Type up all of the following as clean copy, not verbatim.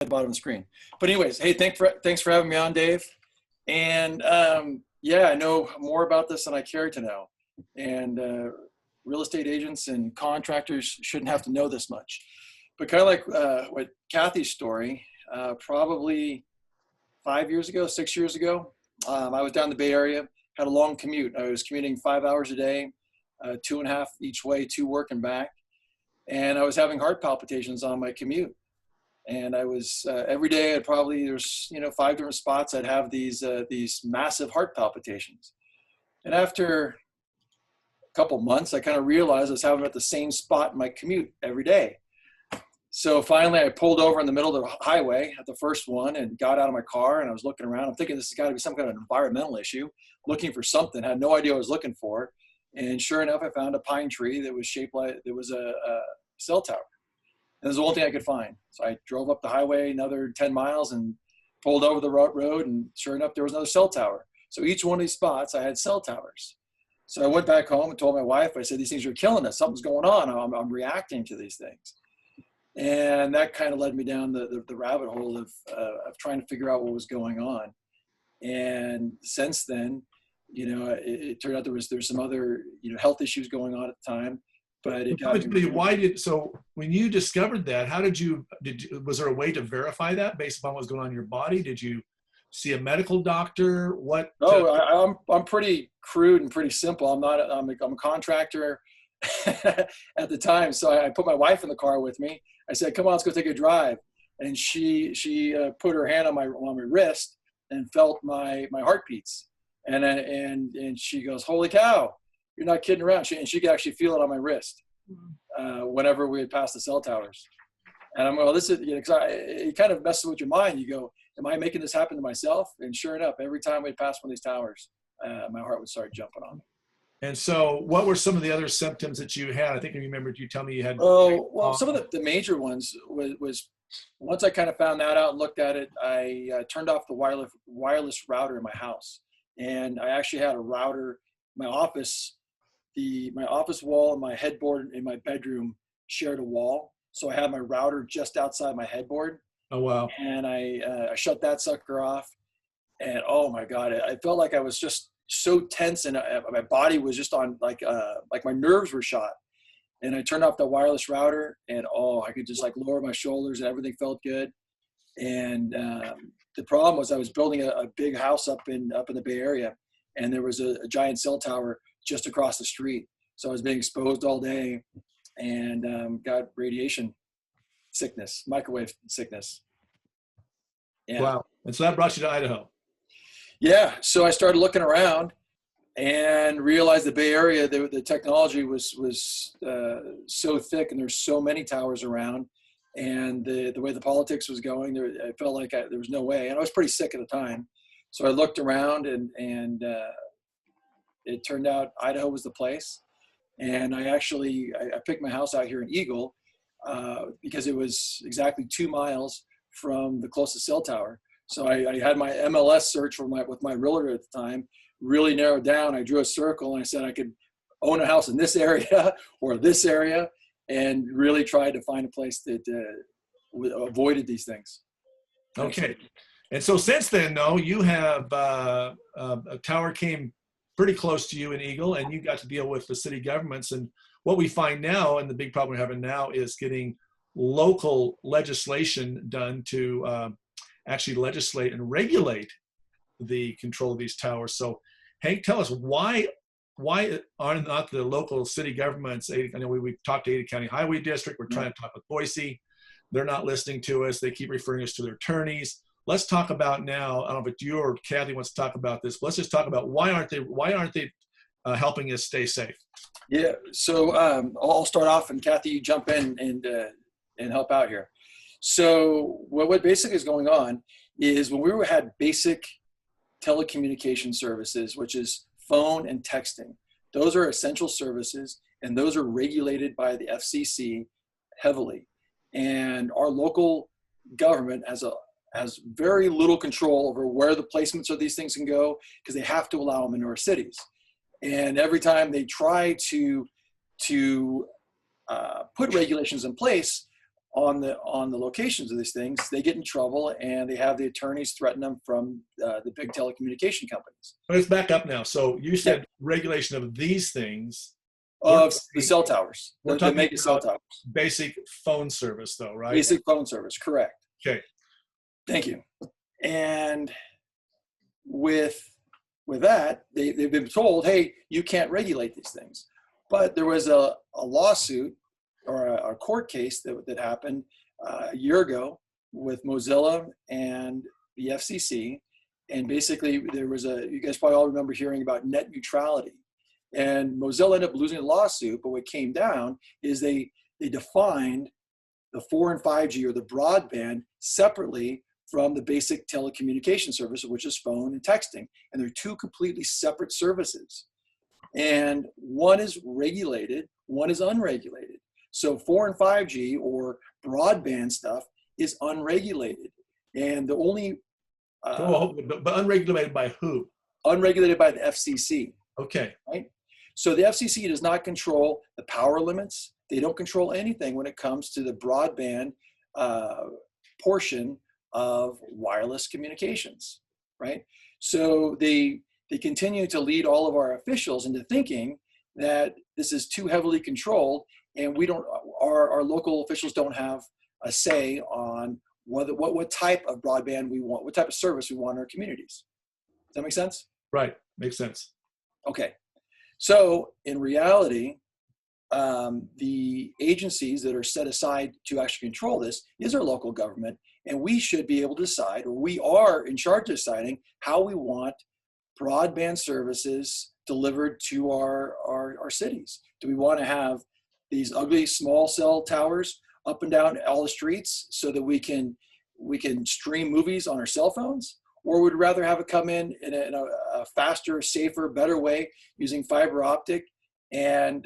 at the bottom of the screen. But anyways, hey, thanks for having me on, Dave. And yeah, I know more about this than I care to know. And real estate agents and contractors shouldn't have to know this much. But kind of like what Kathy's story, probably 5 years ago, 6 years ago, I was down in the Bay Area, had a long commute. I was commuting 5 hours a day, 2.5 each way to work and back. And I was having heart palpitations on my commute. And I was every day, there's 5 different spots. I'd have these massive heart palpitations. And after a couple months, I kind of realized I was having them at the same spot in my commute every day. So finally, I pulled over in the middle of the highway at the first one and got out of my car, and I was looking around. I'm thinking this has got to be some kind of environmental issue, looking for something. Had no idea what I was looking for. And sure enough, I found a pine tree that was shaped like it was a cell tower. And it was the only thing I could find. So I drove up the highway another 10 miles and pulled over the road, and sure enough, there was another cell tower. So each one of these spots, I had cell towers. So I went back home and told my wife, I said, these things are killing us. Something's going on. I'm reacting to these things. And that kind of led me down the rabbit hole of trying to figure out what was going on. And since then, it turned out there's some other, health issues going on at the time. But it got me. So when you discovered that, was there a way to verify that based upon what was going on in your body? Did you see a medical doctor? I'm pretty crude and pretty simple. I'm a contractor at the time. So I put my wife in the car with me. I said, come on, let's go take a drive. And she put her hand on my wrist and felt my heartbeats. And she goes, holy cow. You're not kidding around. She could actually feel it on my wrist whenever we had passed the cell towers. And I'm going, this is, it kind of messes with your mind. You go, am I making this happen to myself? And sure enough, every time we'd pass one of these towers, my heart would start jumping on me. And so what were some of the other symptoms that you had? I think I remembered you tell me you had. Oh, well, some of the major ones was once I kind of found that out and looked at it, I turned off the wireless router in my house. And I actually had a router, my office wall and my headboard in my bedroom shared a wall. So I had my router just outside my headboard. Oh, wow. And I shut that sucker off. And oh my God, I felt like I was just so tense, and my body was just on like my nerves were shot. And I turned off the wireless router, and I could just like lower my shoulders and everything felt good. And the problem was I was building a big house up in the Bay Area, and there was a giant cell tower just across the street. So I was being exposed all day and got radiation sickness, microwave sickness. Yeah. Wow. And so that brought you to Idaho. Yeah. So I started looking around and realized the Bay Area, the technology was so thick, and there's so many towers around, and the way the politics was going, I felt like there was no way. And I was pretty sick at the time. So I looked around and it turned out Idaho was the place. And I picked my house out here in Eagle because it was exactly 2 miles from the closest cell tower. So I had my MLS search with my realtor at the time really narrowed down. I drew a circle and I said I could own a house in this area or this area, and really tried to find a place that avoided these things. Okay. And so since then, though, you have a tower came pretty close to you in Eagle, and you got to deal with the city governments. And what we find now, and the big problem we're having now, is getting local legislation done to actually legislate and regulate the control of these towers. So Hank, tell us why are not the local city governments, I know we've talked to Ada County Highway District, we're trying to talk with Boise, they're not listening to us, they keep referring us to their attorneys. Let's talk about now, I don't know if you or Kathy wants to talk about this, but let's just talk about why aren't they helping us stay safe? Yeah, so I'll start off, and Kathy, you jump in and help out here. So what basically is going on is when we had basic telecommunication services, which is phone and texting, those are essential services, and those are regulated by the FCC heavily. And our local government has very little control over where the placements of these things can go, because they have to allow them into our cities. And every time they try to put regulations in place, on the locations of these things, they get in trouble and they have the attorneys threaten them from the big telecommunication companies. Let's back up now. So you said Yeah. regulation of these things. Of the cell towers, We're the talking mega cell about towers. basic phone service, though, right? Basic phone service, correct. Okay. Thank you. And with that, they've been told, hey, you can't regulate these things. But there was a lawsuit or a court case that happened a year ago with Mozilla and the FCC. And basically, there was you guys probably all remember hearing about net neutrality. And Mozilla ended up losing the lawsuit, but what came down is they defined the 4 and 5G or the broadband separately from the basic telecommunication service, which is phone and texting. And they're two completely separate services. And one is regulated, one is unregulated. So 4 and 5G or broadband stuff is unregulated. And the only but unregulated by who? Unregulated by the FCC. Okay. Right? So the FCC does not control the power limits. They don't control anything when it comes to the broadband portion of wireless communications, right? So they continue to lead all of our officials into thinking that this is too heavily controlled, and our local officials don't have a say on what type of broadband we want, what type of service we want in our communities. Does that make sense? Right, makes sense. Okay, so in reality, the agencies that are set aside to actually control this is our local government, and we should be able to decide, or we are in charge of deciding how we want broadband services delivered to our cities. Do we want to have these ugly small cell towers up and down all the streets so that we can stream movies on our cell phones? Or would we rather have it come in a faster, safer, better way using fiber optic and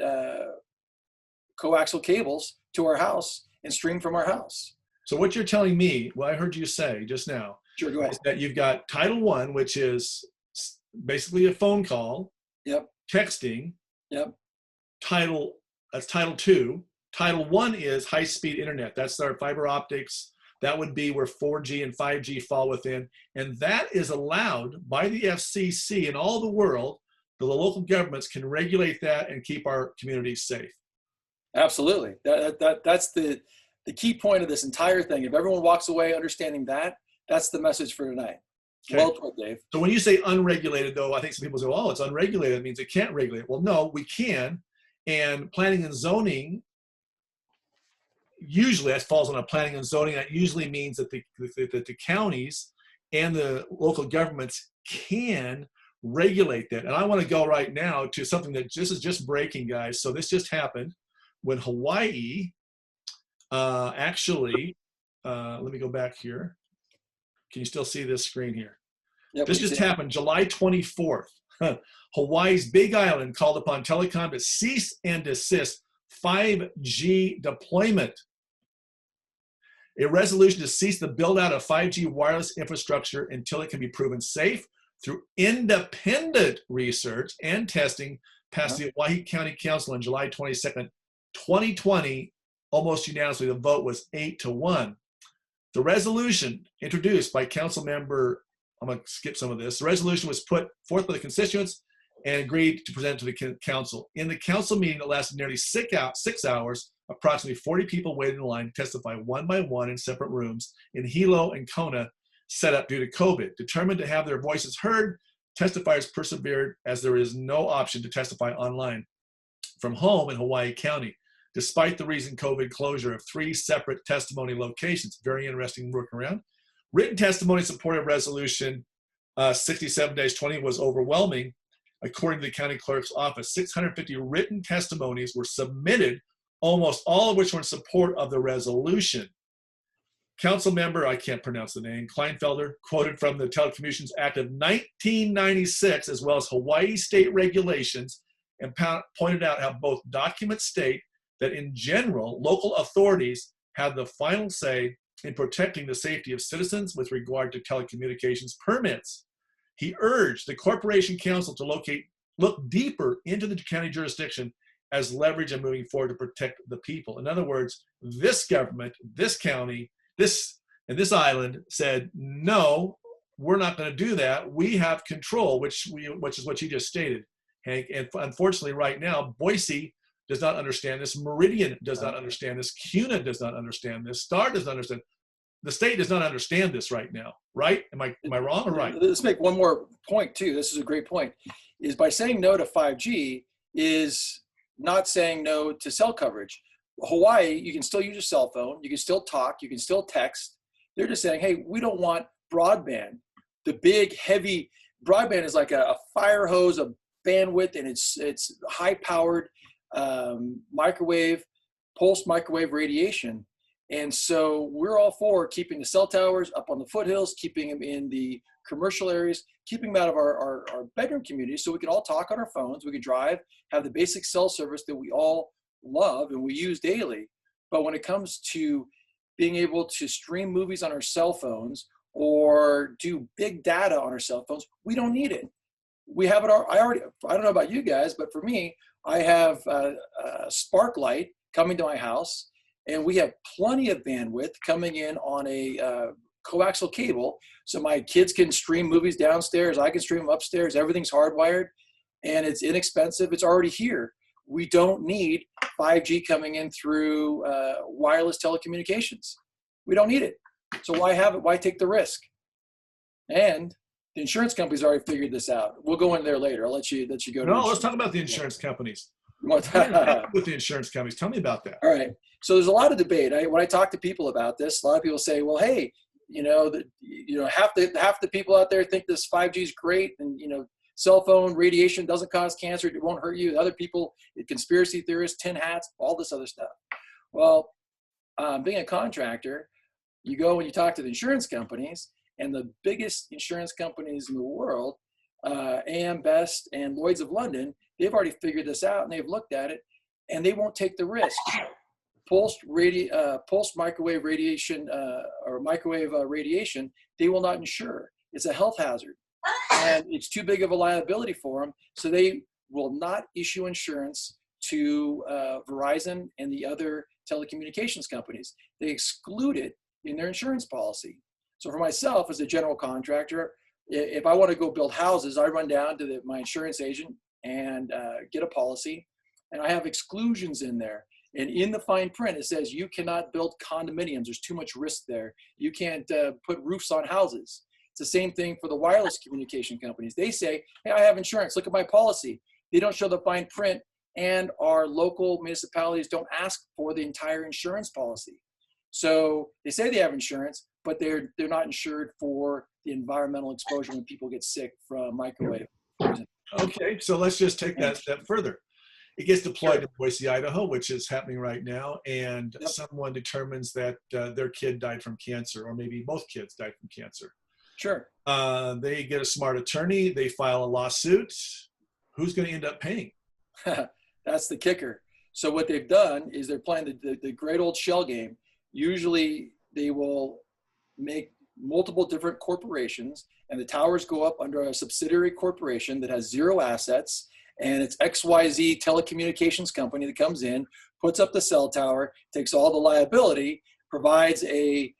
coaxial cables to our house and stream from our house? So what you're telling me, what I heard you say just now, Sure, go ahead. is that you've got Title I, which is basically a phone call, Yep, texting. yep, That's Title II. Title I is high-speed internet. That's our fiber optics. That would be where 4G and 5G fall within. And that is allowed by the FCC in all the world. The local governments can regulate that and keep our communities safe. absolutely. That's the key point of this entire thing. If everyone walks away understanding that, that's the message for tonight. Okay. Well put, Dave. So when you say unregulated, though, I think some people say, oh, it's unregulated. It means it can't regulate. Well, no, we can. And planning and zoning, usually that falls on a planning and zoning. That usually means that the counties and the local governments can regulate that. And I want to go right now to something that this is just breaking, guys. So this just happened when Hawaii actually, let me go back here. Can you still see this screen here? Yep, this just happened July 24th. Hawaii's Big Island called upon telecom to cease and desist 5G deployment. A resolution to cease the build out of 5G wireless infrastructure until it can be proven safe through independent research and testing passed the Hawaii County Council on July 22nd, 2020. Almost unanimously, the vote was 8-1. The resolution introduced by council member, I'm going to skip some of this. The resolution was put forth by the constituents and agreed to present to the council. In the council meeting that lasted nearly 6 hours, approximately 40 people waited in line to testify one by one in separate rooms in Hilo and Kona, set up due to COVID. Determined to have their voices heard, testifiers persevered as there is no option to testify online from home in Hawaii County, despite the recent COVID closure of 3 separate testimony locations. Very interesting workaround. Written testimony supported resolution 67-20 was overwhelming. According to the county clerk's office, 650 written testimonies were submitted, almost all of which were in support of the resolution. Council member, I can't pronounce the name, Kleinfelder, quoted from the Telecommunications Act of 1996, as well as Hawaii state regulations, and pointed out how both documents state that in general, local authorities have the final say in protecting the safety of citizens with regard to telecommunications permits. He urged the Corporation Council to look deeper into the county jurisdiction as leverage and moving forward to protect the people. In other words, this government, this county, this island said, no, we're not going to do that. We have control, which is what you just stated, Hank. And unfortunately, right now, Boise does not understand this. Meridian does not understand this. CUNA does not understand this. STAR does not understand. The state does not understand this right now, right? Am I wrong or right? Let's make one more point too. This is a great point. Is by saying no to 5G is not saying no to cell coverage. Hawaii, you can still use your cell phone. You can still talk. You can still text. They're just saying, hey, we don't want broadband. The big, heavy broadband is like a fire hose of bandwidth, and it's high-powered pulsed microwave radiation. And so we're all for keeping the cell towers up on the foothills, keeping them in the commercial areas, keeping them out of our bedroom communities so we can all talk on our phones, we can drive, have the basic cell service that we all love and we use daily. But when it comes to being able to stream movies on our cell phones or do big data on our cell phones, we don't need it. We have it. I don't know about you guys, but for me, I have a Sparklight coming to my house, and we have plenty of bandwidth coming in on a coaxial cable. So my kids can stream movies downstairs. I can stream them upstairs. Everything's hardwired, and it's inexpensive. It's already here. We don't need 5G coming in through wireless telecommunications. We don't need it. So why have it? Why take the risk? And the insurance companies already figured this out. We'll go in there later. I'll let you go. No, let's talk about the insurance companies. With the insurance companies, tell me about that. All right. So there's a lot of debate. When I talk to people about this, a lot of people say, "Well, hey, half the people out there think this 5G is great, and cell phone radiation doesn't cause cancer. It won't hurt you." Other people, conspiracy theorists, tin hats, all this other stuff. Well, being a contractor, you go and you talk to the insurance companies, and the biggest insurance companies in the world, AM Best and Lloyd's of London, they've already figured this out and they've looked at it, and they won't take the risk. Pulsed microwave radiation or microwave radiation, they will not insure. It's a health hazard, and it's too big of a liability for them. So they will not issue insurance to Verizon and the other telecommunications companies. They exclude it in their insurance policy. So for myself as a general contractor, if I want to go build houses, I run down to my insurance agent and get a policy, and I have exclusions in there. And in the fine print, it says you cannot build condominiums. There's too much risk there. You can't put roofs on houses. It's the same thing for the wireless communication companies. They say, hey, I have insurance. Look at my policy. They don't show the fine print, and our local municipalities don't ask for the entire insurance policy. So they say they have insurance, but they're not insured for the environmental exposure when people get sick from microwave. Okay, so let's just take that step further. It gets deployed to Boise, Idaho, which is happening right now, and someone determines that their kid died from cancer, or maybe both kids died from cancer. Sure. They get a smart attorney. They file a lawsuit. Who's going to end up paying? That's the kicker. So what they've done is they're playing the great old shell game. Usually they will make multiple different corporations, and the towers go up under a subsidiary corporation that has zero assets, and it's XYZ telecommunications company that comes in, puts up the cell tower, takes all the liability, provides a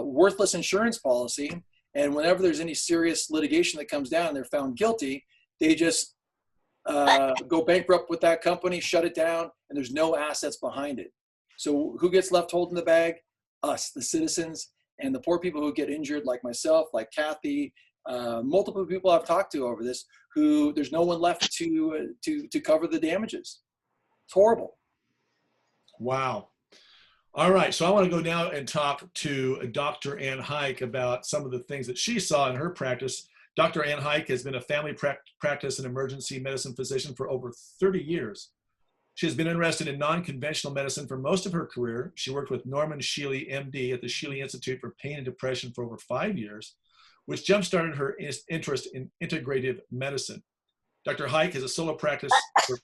worthless insurance policy, and whenever there's any serious litigation that comes down and they're found guilty, they just go bankrupt with that company, shut it down, and there's no assets behind it. So who gets left holding the bag? Us, the citizens, and the poor people who get injured, like myself, like Kathy, multiple people I've talked to over this, who there's no one left to cover the damages. It's horrible. Wow. All right, so I want to go now and talk to Dr. Ann Hike about some of the things that she saw in her practice. Dr. Ann Hike has been a family practice and emergency medicine physician for over 30 years. She has been interested in non-conventional medicine for most of her career. She worked with Norman Shealy, MD, at the Shealy Institute for Pain and Depression for over 5 years, which jump-started her interest in integrative medicine. Dr. Hike has a solo practice for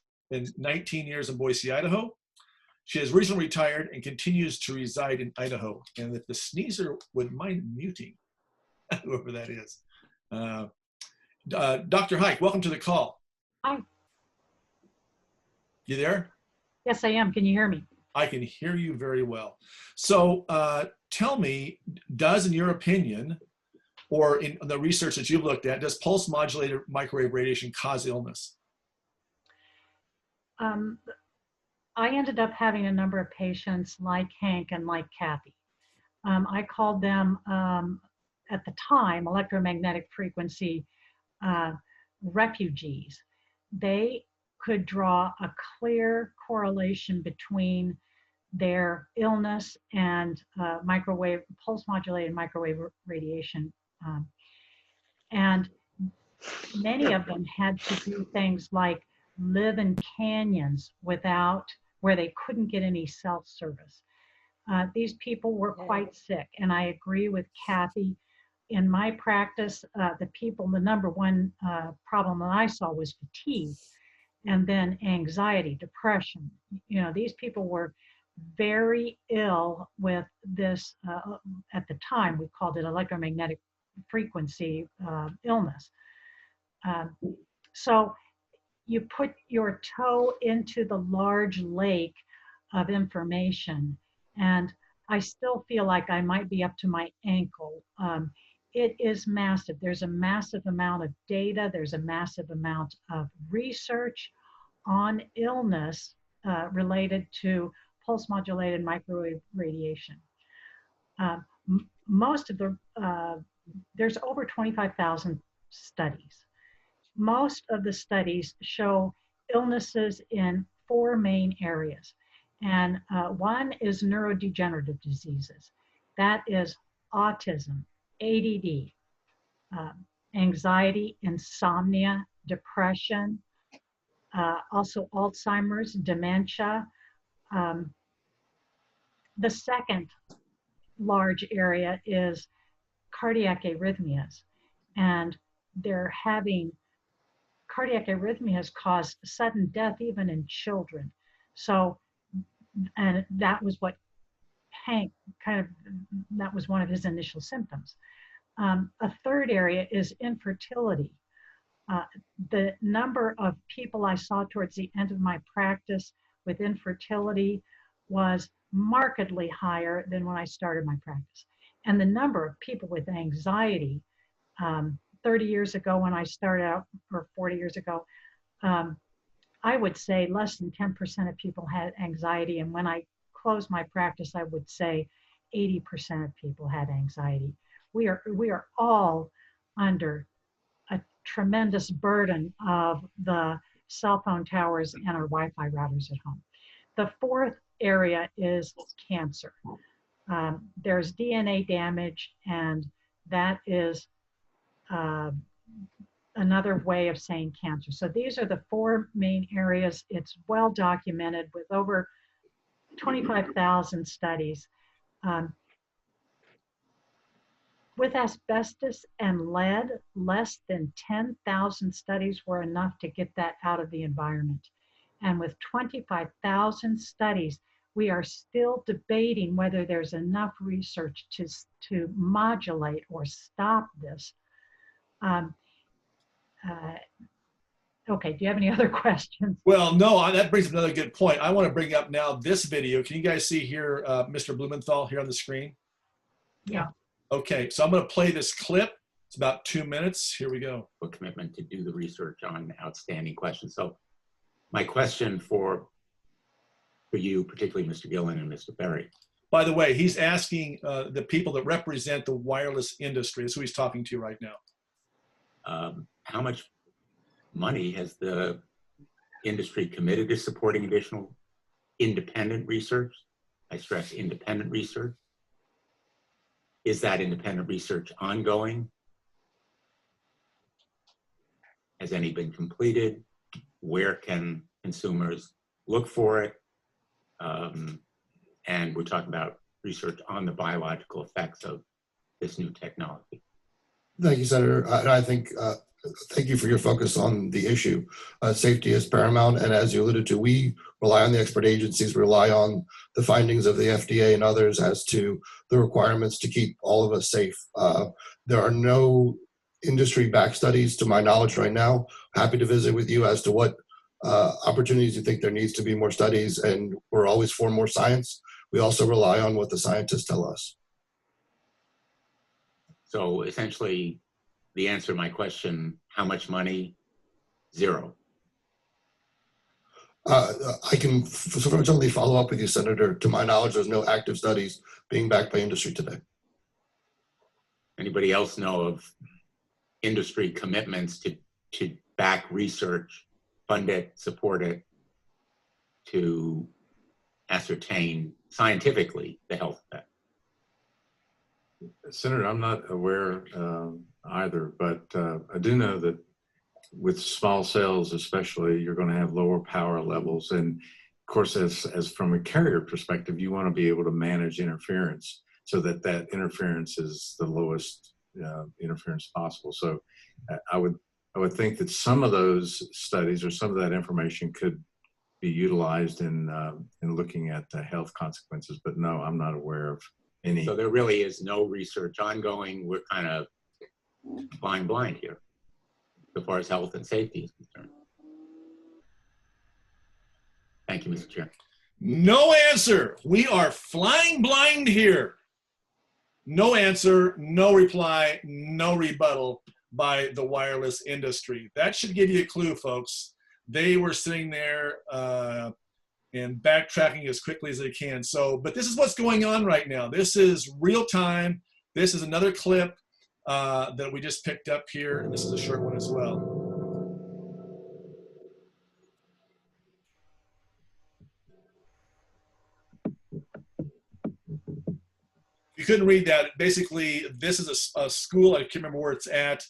19 years in Boise, Idaho. She has recently retired and continues to reside in Idaho. And if the sneezer would mind muting, whoever that is. Dr. Hike, welcome to the call. Hi. You there? Yes, I am. Can you hear me? I can hear you very well. So tell me, does, in your opinion, or in the research that you've looked at, does pulse modulated microwave radiation cause illness? I ended up having a number of patients like Hank and like Kathy. I called them at the time electromagnetic frequency refugees. They could draw a clear correlation between their illness and pulse modulated microwave radiation. And many of them had to do things like live in canyons where they couldn't get any self service. These people were quite sick, and I agree with Kathy. In my practice, the number one problem that I saw was fatigue, and then anxiety, depression. You know, these people were very ill with this, at the time, we called it electromagnetic frequency illness. So you put your toe into the large lake of information, and I still feel like I might be up to my ankle. It is massive. There's a massive amount of data. There's a massive amount of research on illness related to pulse modulated microwave radiation. There's over 25,000 studies. Most of the studies show illnesses in 4 main areas. And one is neurodegenerative diseases. That is autism, ADD, anxiety, insomnia, depression, also Alzheimer's, dementia. The second large area is cardiac arrhythmias. And cardiac arrhythmias cause sudden death even in children. So, and that was what Hank that was one of his initial symptoms. A third area is infertility. The number of people I saw towards the end of my practice with infertility was markedly higher than when I started my practice. And the number of people with anxiety, 30 years ago when I started out, or 40 years ago, I would say less than 10% of people had anxiety. And when I closed my practice, I would say 80% of people had anxiety. We are all under a tremendous burden of the cell phone towers and our Wi-Fi routers at home. The fourth area is cancer. There's DNA damage, and that is another way of saying cancer. So these are the 4 main areas. It's well documented with over 25,000 studies. With asbestos and lead, less than 10,000 studies were enough to get that out of the environment. And with 25,000 studies, we are still debating whether there's enough research to modulate or stop this. Okay, do you have any other questions? Well, no, that brings up another good point. I want to bring up now this video. Can you guys see here, Mr. Blumenthal here on the screen? Yeah. Okay, so I'm going to play this clip. It's about 2 minutes. Here we go. A commitment to do the research on outstanding questions. So my question for you, particularly Mr. Gillen and Mr. Berry. By the way, he's asking the people that represent the wireless industry. That's who he's talking to right now. How much money has the industry committed to supporting additional independent research? I stress independent research. Is that independent research ongoing? Has any been completed? Where can consumers look for it? And we're talking about research on the biological effects of this new technology. Thank you, Senator. I think, thank you for your focus on the issue. Safety is paramount, and as you alluded to, we rely on the expert agencies, rely on the findings of the FDA and others as to the requirements to keep all of us safe. There are no industry-backed studies, to my knowledge right now. Happy to visit with you as to what opportunities, you think there needs to be more studies, and we're always for more science. We also rely on what the scientists tell us. So essentially, the answer to my question, how much money? Zero. I can certainly follow up with you, Senator. To my knowledge, there's no active studies being backed by industry today. Anybody else know of industry commitments to back research, fund it, support it, to ascertain scientifically the health effect? Senator, I'm not aware either, but I do know that with small cells especially, you're going to have lower power levels. And of course, as from a carrier perspective, you want to be able to manage interference so that that interference is the lowest interference possible. So I would think that some of those studies or some of that information could be utilized in looking at the health consequences, but no, I'm not aware of any. So there really is no research ongoing. We're kind of flying blind here as far as health and safety is concerned. Thank you, Mr. Chair. No answer. We are flying blind here. No answer, no reply, no rebuttal by the wireless industry. That should give you a clue, folks. They were sitting there and backtracking as quickly as they can. So, but this is what's going on right now. This is real time. This is another clip that we just picked up here. And this is a short one as well. You couldn't read that. Basically, this is a school. I can't remember where it's at,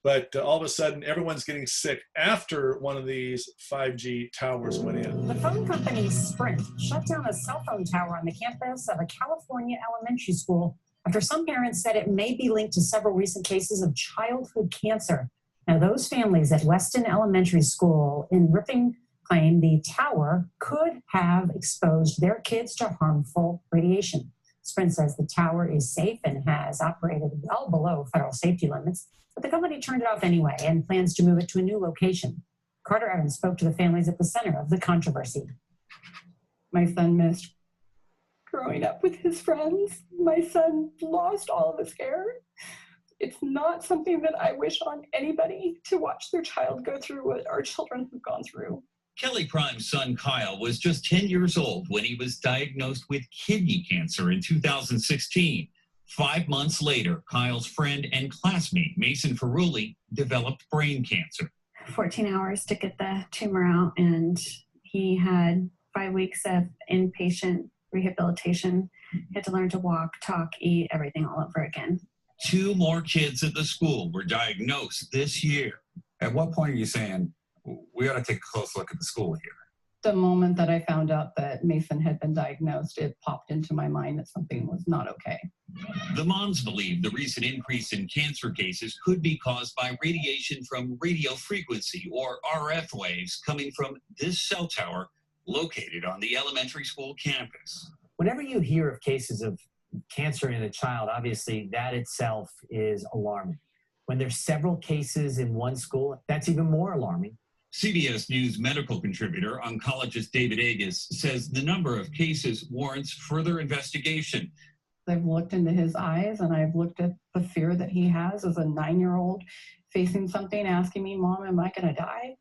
but all of a sudden, everyone's getting sick after one of these 5G towers went in. The phone company Sprint shut down a cell phone tower on the campus of a California elementary school after some parents said it may be linked to several recent cases of childhood cancer. Now, those families at Weston Elementary School in Ripon claim the tower could have exposed their kids to harmful radiation. Sprint says the tower is safe and has operated well below federal safety limits, but the company turned it off anyway and plans to move it to a new location. Carter Evans spoke to the families at the center of the controversy. My son missed growing up with his friends. My son lost all of his hair. It's not something that I wish on anybody to watch their child go through what our children have gone through. Kelly Prime's son Kyle was just 10 years old when he was diagnosed with kidney cancer in 2016. 5 months later, Kyle's friend and classmate Mason Ferrulli developed brain cancer. 14 hours to get the tumor out, and he had 5 weeks of inpatient rehabilitation. He had to learn to walk, talk, eat, everything all over again. 2 more kids at the school were diagnosed this year. At what point are you saying, we ought to take a close look at the school here? The moment that I found out that Mason had been diagnosed, it popped into my mind that something was not okay. The moms believe the recent increase in cancer cases could be caused by radiation from radio frequency or RF waves coming from this cell tower located on the elementary school campus. Whenever you hear of cases of cancer in a child, obviously that itself is alarming. When there's several cases in one school, that's even more alarming. CBS News medical contributor, oncologist David Agus, says the number of cases warrants further investigation. I've looked into his eyes and I've looked at the fear that he has as a 9-year-old facing something, asking me, Mom, am I going to die?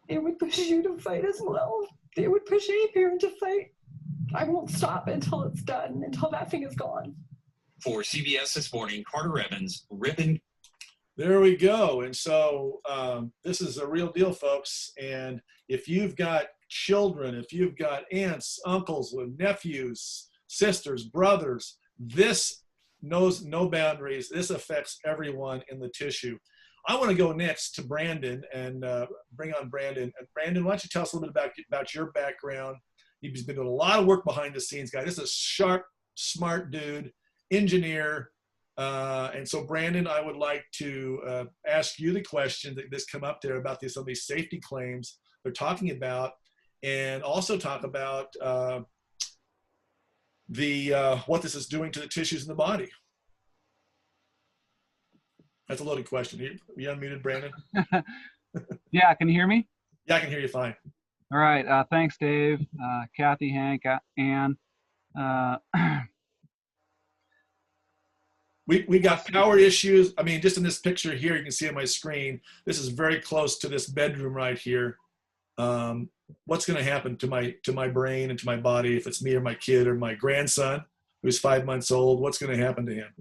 It would push you to fight as well. It would push any parent to fight. I won't stop until it's done, until that thing is gone. For CBS This Morning, Carter Evans, Ripon. There we go. And so this is a real deal, folks. And if you've got children, if you've got aunts, uncles, nephews, sisters, brothers, this knows no boundaries. This affects everyone in the tissue. I want to go next to Brandon and bring on Brandon. Brandon, why don't you tell us a little bit about your background? You've been doing a lot of work behind the scenes, guy. This is a sharp, smart dude, engineer. And so, Brandon, I would like to ask you the question that just come up there about some of these safety claims they're talking about, and also talk about what this is doing to the tissues in the body. That's a loaded question. Are you unmuted, Brandon? Yeah, can you hear me? Yeah, I can hear you fine. All right. Thanks, Dave, Kathy, Hank, Ann. We got power issues. I mean, just in this picture here, you can see on my screen, this is very close to this bedroom right here. What's going to happen to my brain and to my body if it's me or my kid or my grandson who's 5 months old? What's going to happen to him?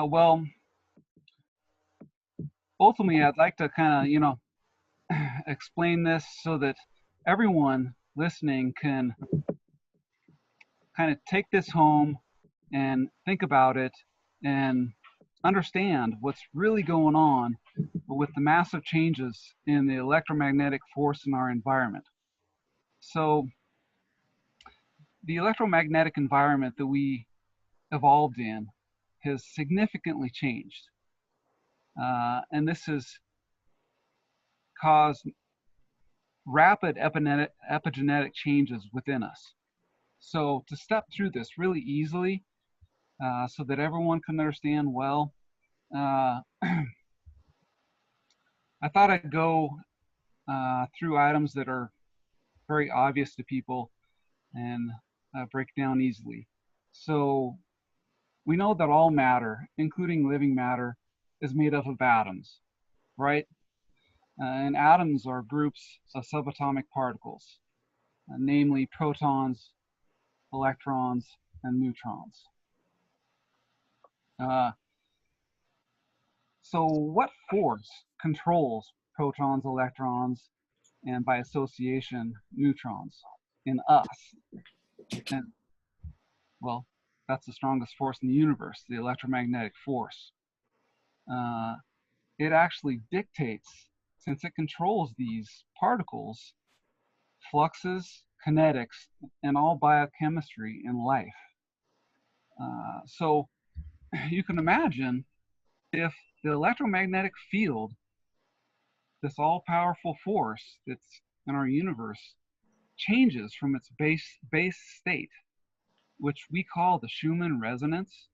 Well, ultimately, I'd like to kind of, explain this so that everyone listening can kind of take this home and think about it and understand what's really going on with the massive changes in the electromagnetic force in our environment. So the electromagnetic environment that we evolved in has significantly changed. And this has caused rapid epigenetic changes within us. So to step through this really easily, so that everyone can understand well, I thought I'd go through items that are very obvious to people and break down easily. So we know that all matter, including living matter, is made up of atoms, right? And atoms are groups of subatomic particles, namely protons, electrons, and neutrons. So what force controls protons, electrons, and by association, neutrons in us? And well, that's the strongest force in the universe, the electromagnetic force. It actually dictates, since it controls these particles, fluxes, kinetics, and all biochemistry in life. So you can imagine if the electromagnetic field, this all-powerful force that's in our universe, changes from its base state, which we call the Schumann resonance,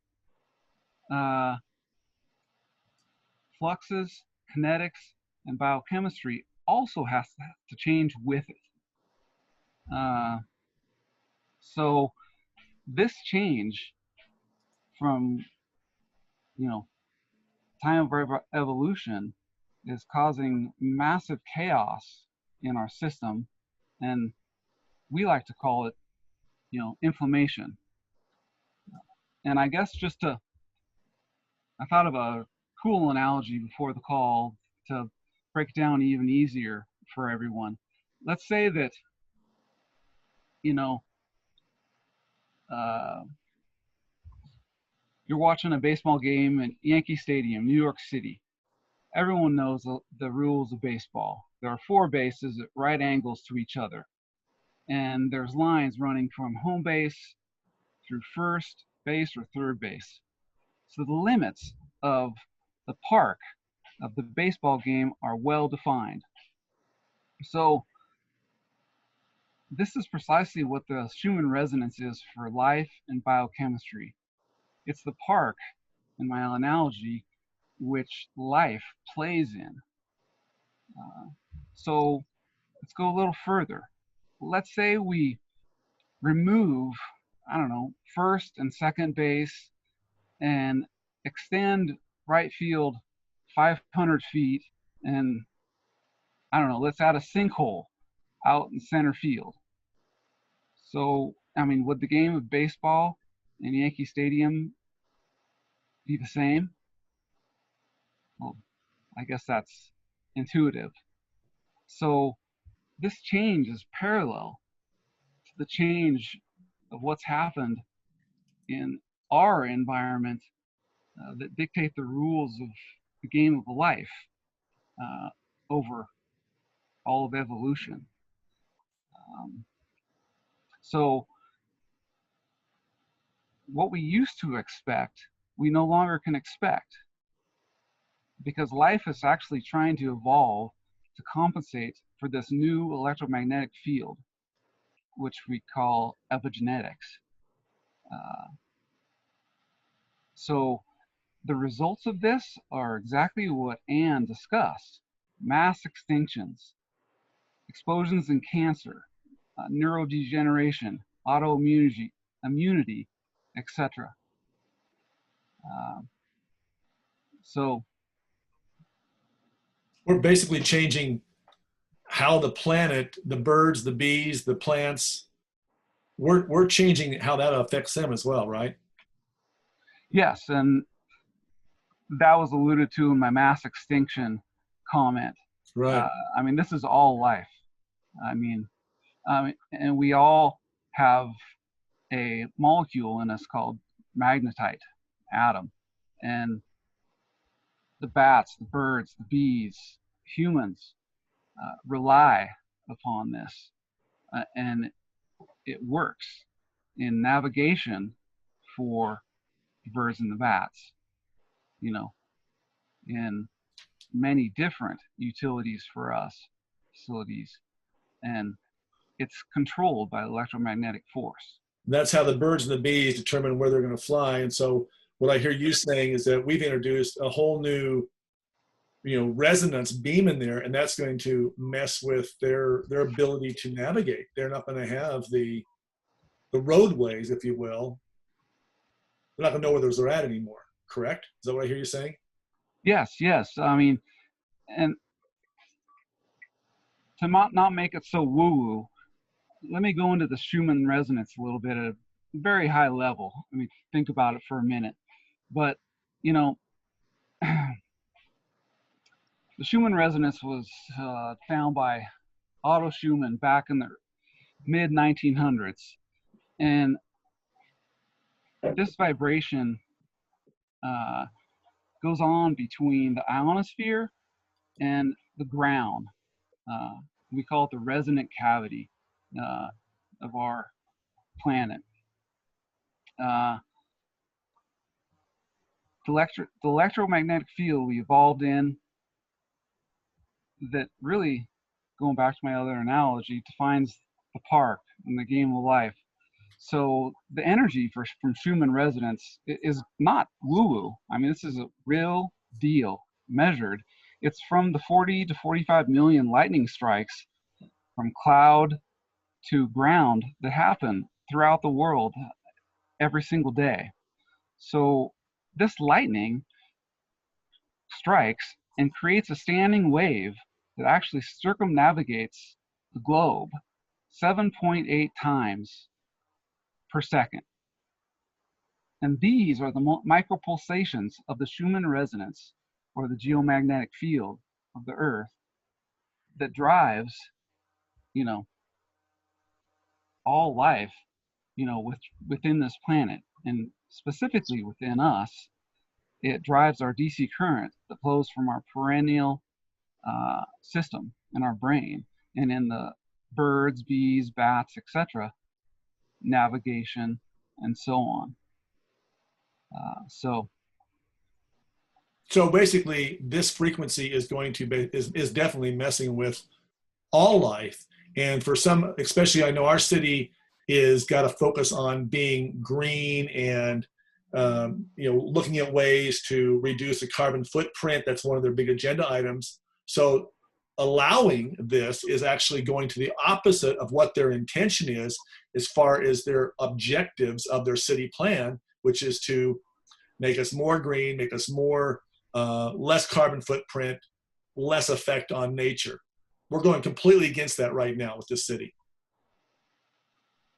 fluxes, kinetics, and biochemistry also has to change with it. So this change from, time of evolution is causing massive chaos in our system, and we like to call it, inflammation. And I guess I thought of a cool analogy before the call to break it down even easier for everyone. Let's say that, you're watching a baseball game at Yankee Stadium, New York City. Everyone knows the rules of baseball. There are 4 bases at right angles to each other. And there's lines running from home base through first base or third base. So the limits of the park of the baseball game are well defined. So this is precisely what the Schumann resonance is for life and biochemistry. It's the park, in my analogy, which life plays in. So let's go a little further. Let's say we remove, first and second base and extend right field 500 feet, and let's add a sinkhole out in center field. So, would the game of baseball in Yankee Stadium be the same? Well, I guess that's intuitive. So this change is parallel to the change of what's happened in our environment that dictate the rules of the game of life over all of evolution. So what we used to expect, we no longer can expect, because life is actually trying to evolve to compensate for this new electromagnetic field, which we call epigenetics. So the results of this are exactly what Ann discussed. mass extinctions, explosions in cancer, neurodegeneration, autoimmunity, immunity, etc. So we're basically changing how the planet, the birds, the bees, the plants, we're changing how that affects them as well, right? yes, and that was alluded to in my mass extinction comment. Right. I mean, this is all life. I mean, and we all have a molecule in us called magnetite atom, and the bats, the birds, the bees, humans rely upon this, and it works in navigation for the birds and the bats, you know, in many different utilities for us, facilities, and it's controlled by electromagnetic force. That's how the birds and the bees determine where they're going to fly. And so what I hear you saying is that we've introduced a whole new, resonance beam in there, and that's going to mess with their ability to navigate. They're not going to have the roadways, if you will. They're not going to know where those are at anymore. Correct? Is that what I hear you saying? Yes, yes. I mean, and to not make it so woo-woo, let me go into the Schumann resonance a little bit at a very high level. I mean, think about it for a minute. But, the Schumann resonance was found by Otto Schumann back in the mid 1900s. And this vibration goes on between the ionosphere and the ground. We call it the resonant cavity of our planet. The electromagnetic field we evolved in, that really, going back to my other analogy, defines the park and the game of life. So the energy from Schumann resonance is not woo-woo. I mean, this is a real deal measured. It's from the 40 to 45 million lightning strikes from cloud to ground that happen throughout the world every single day. So this lightning strikes and creates a standing wave that actually circumnavigates the globe 7.8 times per second. And these are the micropulsations of the Schumann resonance, or the geomagnetic field of the Earth, that drives, all life, within this planet, and specifically within us. It drives our DC current that flows from our perennial system in our brain, and in the birds, bees, bats, etc., navigation, and so on. So basically, this frequency is going to be is definitely messing with all life. And for some, especially, I know our city is got to focus on being green and looking at ways to reduce the carbon footprint. That's one of their big agenda items. So allowing this is actually going to the opposite of what their intention is as far as their objectives of their city plan, which is to make us more green, make us more less carbon footprint, less effect on nature. We're going completely against that right now with this city.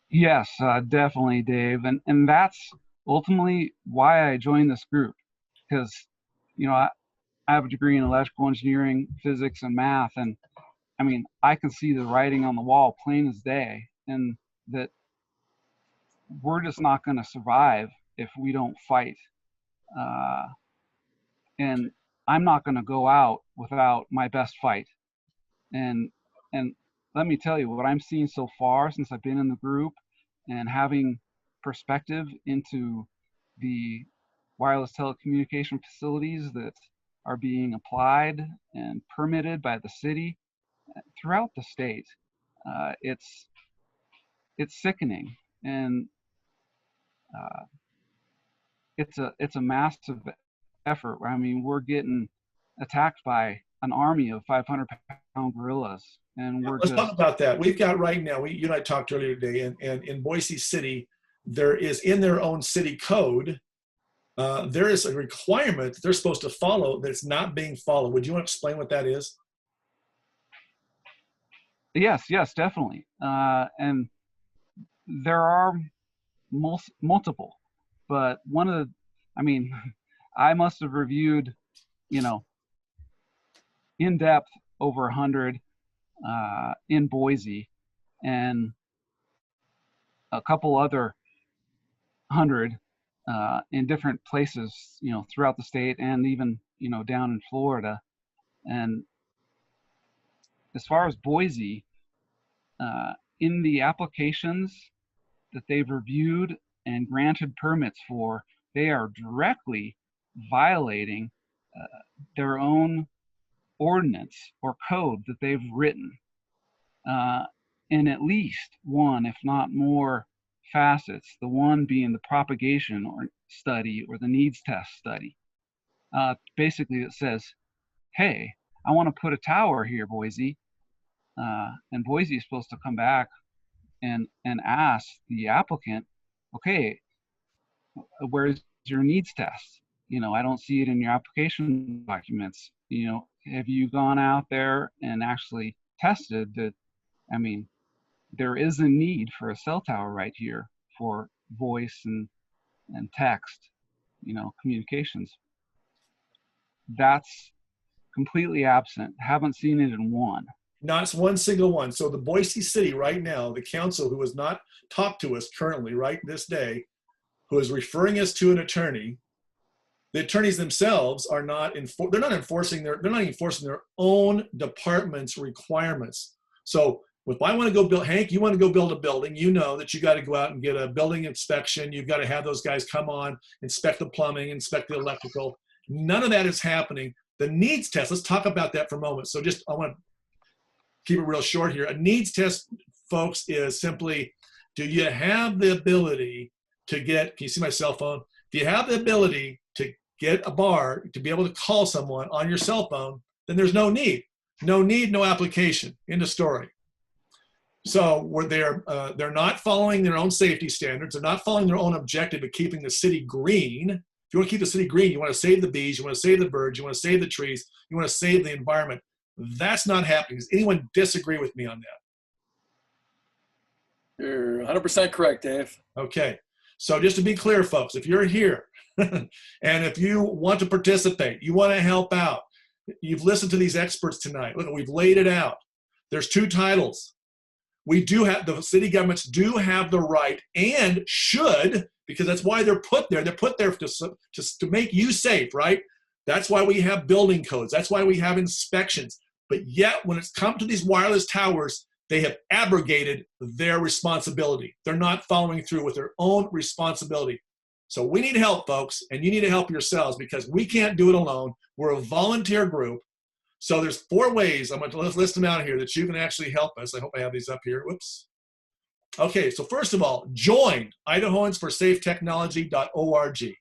Yes, definitely, Dave. And that's ultimately why I joined this group, because, I have a degree in electrical engineering, physics, and math. And I mean, I can see the writing on the wall plain as day, and that we're just not going to survive if we don't fight. And I'm not going to go out without my best fight. And let me tell you, what I'm seeing so far since I've been in the group and having perspective into the wireless telecommunication facilities that are being applied and permitted by the city throughout the state, it's sickening, and it's a massive effort. I mean, we're getting attacked by an army of 500-pound gorillas, and we're Let's just talk about that. We've got right now, you and I talked earlier today, and in Boise City, there is in their own city code, there is a requirement that they're supposed to follow that's not being followed. Would you want to explain what that is? yes, definitely. And there are multiple, but one of the, I mean, I must have reviewed, in depth over 100 in Boise, and a couple other 100 in different places, throughout the state, and even, down in Florida. And as far as Boise, in the applications that they've reviewed and granted permits for, they are directly violating their own ordinance or code that they've written in at least one, if not more, facets. The one being the propagation or study or the needs test study. Basically, it says, hey, I want to put a tower here, Boise. And Boise is supposed to come back and ask the applicant, okay, where's your needs test? I don't see it in your application documents. Have you gone out there and actually tested that? I mean, there is a need for a cell tower right here for voice and text, communications. That's completely absent. Haven't seen it in one. Not one single one. So the Boise City right now, the council who has not talked to us currently, right this day, who is referring us to an attorney, the attorneys themselves are not enforcing their own department's requirements. So if I want to go build, Hank, you want to go build a building, you know that you got to go out and get a building inspection. You've got to have those guys come on, inspect the plumbing, inspect the electrical. None of that is happening. The needs test, let's talk about that for a moment. So I want to keep it real short here. A needs test, folks, is simply, do you have the ability to get, can you see my cell phone? Do you have the ability to get a bar, to be able to call someone on your cell phone? Then there's no need. No need, no application. End of story. So they're not following their own safety standards. They're not following their own objective of keeping the city green. If you want to keep the city green, you want to save the bees, you want to save the birds, you want to save the trees, you want to save the environment. That's not happening. Does anyone disagree with me on that? You're 100% correct, Dave. Okay. So just to be clear, folks, if you're here and if you want to participate, you want to help out, you've listened to these experts tonight. Look, we've laid it out. There's two titles. We do have, the city governments do have the right and should, because that's why they're put there. They're put there to make you safe, right? That's why we have building codes. That's why we have inspections. But yet, when it's come to these wireless towers, they have abrogated their responsibility. They're not following through with their own responsibility. So we need help, folks, and you need to help yourselves because we can't do it alone. We're a volunteer group. So there's 4 ways, I'm going to list them out here, that you can actually help us. I hope I have these up here. Whoops. Okay, so first of all, join idahoansforsafetechnology.org.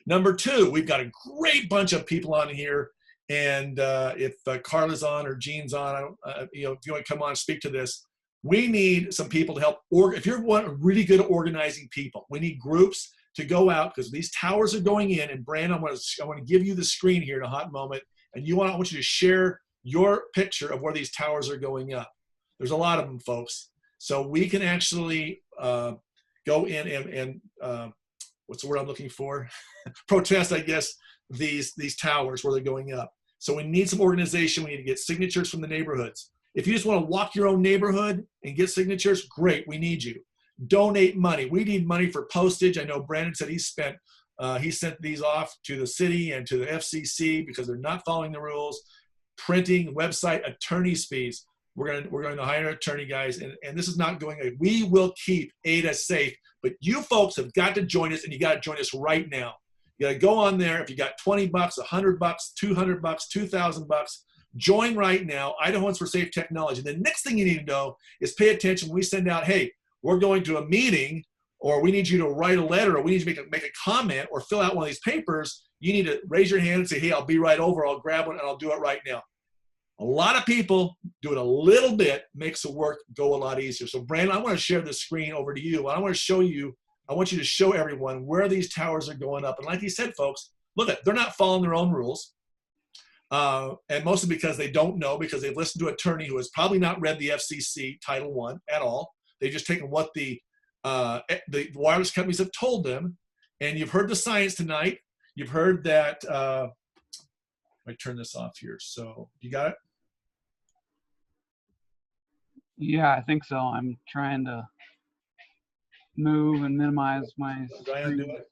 Number 2, we've got a great bunch of people on here. And if Carla's on or Jean's on, if you want to come on and speak to this, we need some people to help. If you're really good at organizing people, we need groups to go out because these towers are going in. And Brandon, I want to give you the screen here in a hot moment. And I want you to share your picture of where these towers are going up. There's a lot of them, folks. So we can actually go in and what's the word I'm looking for? Protest, I guess, these towers where they're going up. So we need some organization. We need to get signatures from the neighborhoods. If you just want to walk your own neighborhood and get signatures, great, we need you. Donate money. We need money for postage. I know Brandon said he sent these off to the city and to the FCC because they're not following the rules. Printing, website, attorney's fees. We're going to hire an attorney, guys, and this is not going away. We will keep Ada safe, but you folks have got to join us, and you got to join us right now. You got to go on there. If you got $20, $100, $200, $2,000, join right now. Idahoans for Safe Technology. The next thing you need to know is pay attention when we send out, hey, we're going to a meeting, or we need you to write a letter, or we need you to make a comment or fill out one of these papers. you need to raise your hand and say, hey, I'll be right over. I'll grab one and I'll do it right now. A lot of people do it a little bit, makes the work go a lot easier. So Brandon, I want to share the screen over to you. I want you to show everyone where these towers are going up. And like you said, folks, look at, they're not following their own rules. And mostly because they don't know, because they've listened to an attorney who has probably not read the FCC Title I at all. They've just taken what the wireless companies have told them. And you've heard the science tonight. You've heard that, let me turn this off here. So you got it? Yeah, I think so. I'm trying to move and minimize my Brian, do screen. it.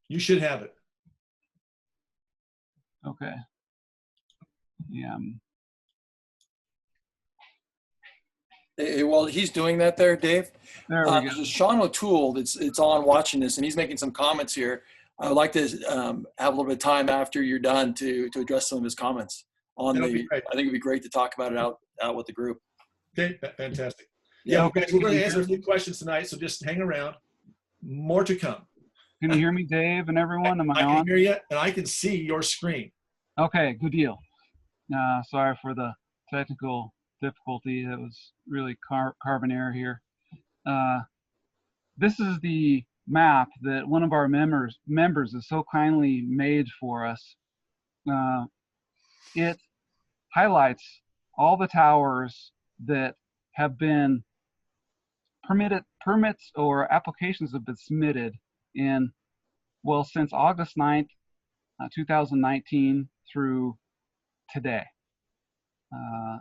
You should have it. Okay. Yeah. While he's doing that there, Dave, There we go. there's Sean O'Toole it's on watching this, and he's making some comments here. I would like to have a little bit of time after you're done to address some of his comments on That'll be the. great. I think it'd be great to talk about it out with the group. Okay, fantastic. Yeah, Yeah, okay. guys, we're going to answer a few questions tonight, so just hang around. More to come. Can you hear me, Dave, and everyone? Am I I can on? hear you, and I can see your screen. Okay, good deal. Sorry for the technical difficulty. That was really carbon error here. This is the map that one of our members has so kindly made for us. It highlights all the towers that have been permits or applications have been submitted in, well, since August 9th, 2019 through today.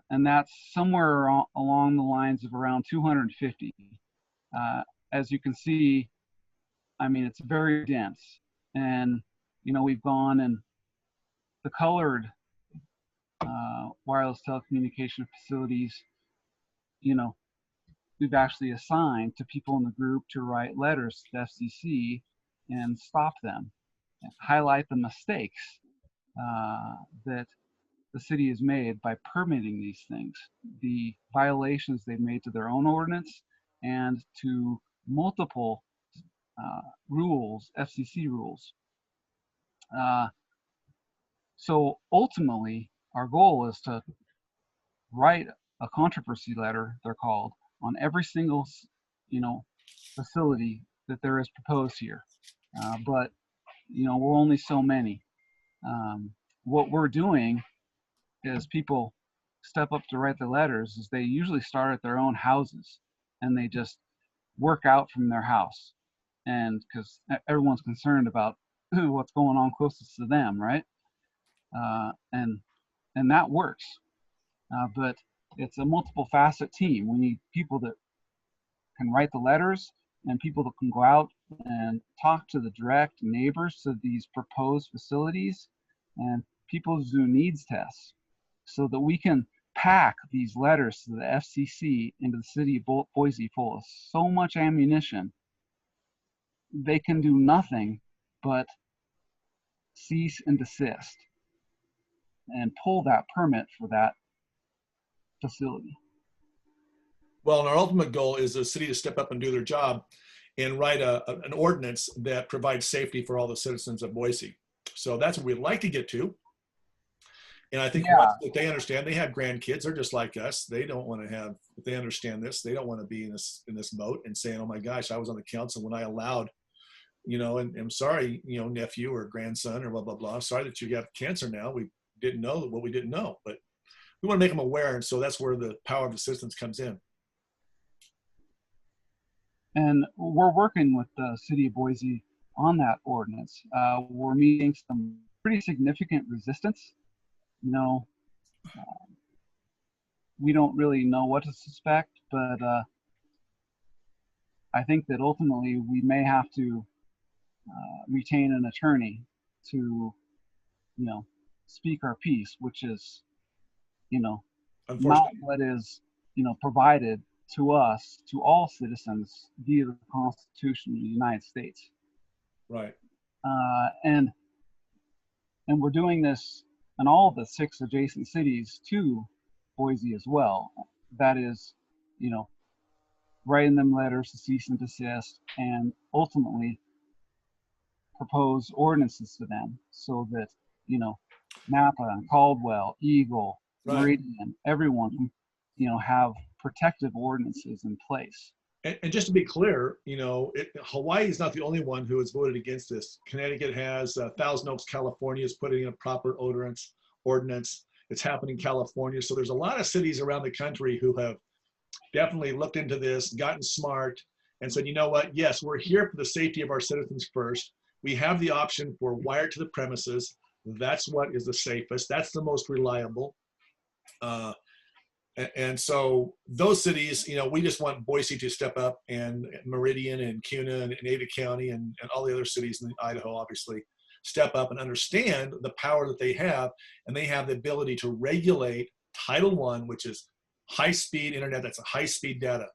And that's somewhere along the lines of around 250. As you can see, I mean, it's very dense. And, you know, we've gone and the colored wireless telecommunication facilities, you know, we've actually assigned to people in the group to write letters to the FCC and stop them, and highlight the mistakes that the city has made by permitting these things, the violations they've made to their own ordinance and to multiple rules, FCC rules. So ultimately, our goal is to write a controversy letter, they're called, on every single, you know, facility that there is proposed here. But, you know, we're only so many. What we're doing is people step up to write the letters is they usually start at their own houses and they just work out from their house. And because everyone's concerned about what's going on closest to them, right? And that works. But it's a multiple facet team. We need people that can write the letters and people that can go out and talk to the direct neighbors to these proposed facilities and people who do needs tests so that we can pack these letters to the FCC into the city of Boise full of so much ammunition, they can do nothing but cease and desist and pull that permit for that facility. Well, and our ultimate goal is the city to step up and do their job and write an ordinance that provides safety for all the citizens of Boise. So that's what we'd like to get to. And I think once that they understand, they have grandkids, they're just like us. They don't want to have, if they understand this, they don't want to be in this boat and saying, oh my gosh, I was on the council when I allowed, you know, and I'm sorry, you know, nephew or grandson or blah, blah, blah. I'm sorry that you have cancer now. We didn't know what we didn't know, but we want to make them aware. And so that's where the power of the citizens comes in. And we're working with the city of Boise on that ordinance. We're meeting some pretty significant resistance. You know, we don't really know what to suspect, but I think that ultimately we may have to retain an attorney to, you know, speak our piece, which is, you know, not what is, you know, provided to us, to all citizens via the Constitution of the United States. Right. And we're doing this in all of the 6 adjacent cities to Boise as well. That is, you know, writing them letters to cease and desist, and ultimately propose ordinances to them so that, Napa and Caldwell, Eagle, Right. Meridian, everyone can, have protective ordinances in place. And just to be clear, Hawaii is not the only one who has voted against this. Connecticut has, Thousand Oaks, California is putting in a proper ordinance. It's happening in California. So there's a lot of cities around the country who have definitely looked into this, gotten smart, and said, you know what? Yes, we're here for the safety of our citizens first. We have the option for wired to the premises. That's what is the safest. That's the most reliable. And so those cities, we just want Boise to step up, and Meridian and Kuna and Ada County and all the other cities in Idaho, obviously, step up and understand the power that they have. And they have the ability to regulate Title I, which is high-speed internet. That's a high-speed data.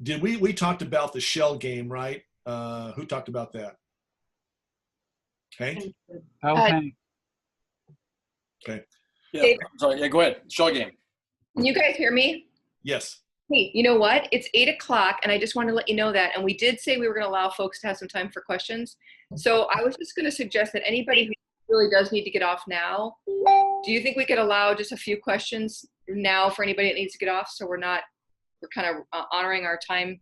We talked about the shell game, right? Who talked about that? Hank? Okay. Okay. Yeah, sorry. Yeah, go ahead. Shell game. Can you guys hear me? Yes. Hey, you know what? It's 8 o'clock, and I just want to let you know that. And we did say we were going to allow folks to have some time for questions. So I was just going to suggest that anybody who really does need to get off now, do you think we could allow just a few questions now for anybody that needs to get off, so we're kind of honoring our time